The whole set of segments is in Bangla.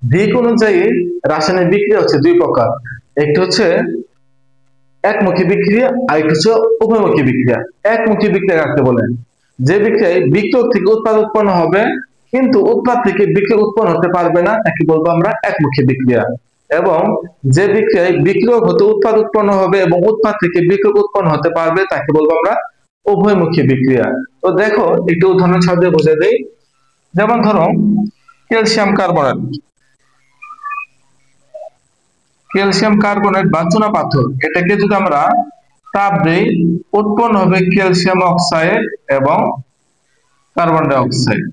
দিক অনুযায়ী রাসায়নিক বিক্রিয়া হচ্ছে দুই প্রকার। একটি হচ্ছে একমুখী বিক্রিয়া, আর একটি হচ্ছে উভয়মুখী বিক্রিয়া। একমুখী বিক্রিয়া কাকে বলে? যে বিক্রিয়ায় বিক্রিয়ক থেকে উৎপাদ উৎপন্ন হবে কিন্তু উৎপাদ থেকে বিক্রিয়ক উৎপন্ন হতে পারবে না, তাকে বলবো আমরা একমুখী বিক্রিয়া। এবং যে বিক্রিয়ায় বিক্রিয়ক হতে উৎপাদ উৎপন্ন হবে এবং উৎপাদ থেকে বিক্রিয়ক উৎপন্ন হতে পারবে, তাকে বলবো আমরা উভয়মুখী বিক্রিয়া। তো দেখো একটু উদাহরণের সাহায্যে বোঝা দেই। যেমন ধরো ক্যালসিয়াম কার্বনেট, ক্যালসিয়াম কার্বনেট বা চুনা পাথর, এটাকে যদি আমরা তাপ দেই উৎপন্ন হবে ক্যালসিয়াম অক্সাইড এবং কার্বন ডাই অক্সাইড।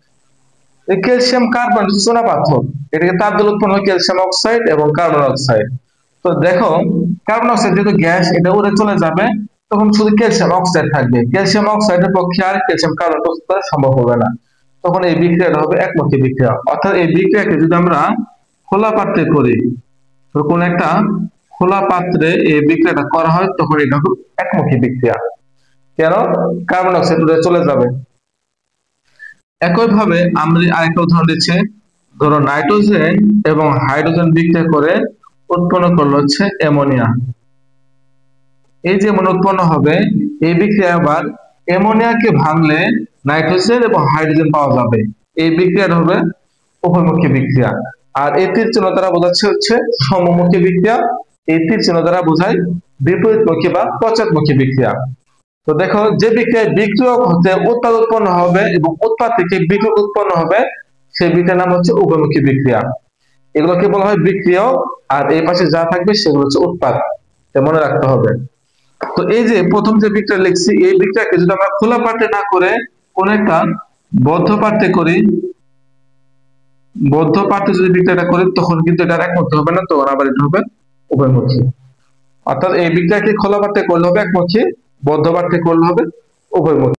এই ক্যালসিয়াম কার্বনেট চুনা পাথর, এটাকে তাপ দিলে উৎপন্ন হয় ক্যালসিয়াম অক্সাইড এবং কার্বন অক্সাইড। তো দেখো কার্বন অক্সাইড যেহেতু গ্যাস, এটা উড়ে চলে যাবে, তখন শুধু ক্যালসিয়াম অক্সাইড থাকবে। ক্যালসিয়াম অক্সাইডের পক্ষে আর ক্যালসিয়াম কার্বন প্রস্তুত করা সম্ভব হবে না। তখন এই বিক্রিয়াটা হবে একমুখী বিক্রিয়া। অর্থাৎ এই বিক্রিয়াকে যদি আমরা খোলা পাত্রে করি, তো কোন একটা খোলা পাত্রে এই বিক্রিয়াটা করা হয়, তখন এটা হবে একমুখী বিক্রিয়া। কেন? কার্বন অক্সাইড উড়ে চলে যাবে। একইভাবে আমরা আরেকটা উদাহরণ দিচ্ছি। ধরো নাইট্রোজেন এবং হাইড্রোজেন বিক্রিয়া করে উৎপন্ন করলো হচ্ছে অ্যামোনিয়া। এই যে অ্যামোনিয়া উৎপন্ন হবে, এই বিক্রিয়া আবার অ্যামোনিয়াকে ভাঙলে নাইট্রোজেন এবং হাইড্রোজেন পাওয়া যাবে। এই বিক্রিয়াটা হবে উভয়মুখী বিক্রিয়া। আর এই তীর চিহ্ন দ্বারা বোঝাচ্ছে হচ্ছে সমমুখী বিক্রিয়া, এই তীর চিহ্ন দ্বারা বোঝায় বিপরীতমুখী বা পশ্চাৎমুখী বিক্রিয়া। তো দেখো যে বিক্রিয়ায় বিক্রিয়ক হতে উৎপাদ উৎপন্ন হবে এবং উৎপাদ থেকে বিক্রিয়ক উৎপন্ন হবে, সেই বিক্রিয়ার নাম হচ্ছে উভয়মুখী বিক্রিয়া। এগুলোকে বলা হয় বিক্রিয়ক, আর এই পাশে যা থাকবে সেগুলো হচ্ছে উৎপাদ। মনে রাখতে হবে। তো এই যে প্রথম যে বিক্রিয়া লিখছি, এই বিক্রিয়াকে যদি আমরা খোলা পাত্রে না করে কোন একটা বদ্ধ পাত্রে করি, বদ্ধ পাত্রে যদি বিক্রিয়াটা করি, তখন কিন্তু এটা একমুখী হবে না, তখন আবার এটা হবে উভয়মুখী। অর্থাৎ এই বিক্রিয়াকে খোলা পাত্রে করলে হবে একমুখী, বদ্ধ পাত্রে করলে হবে উভয়মুখী।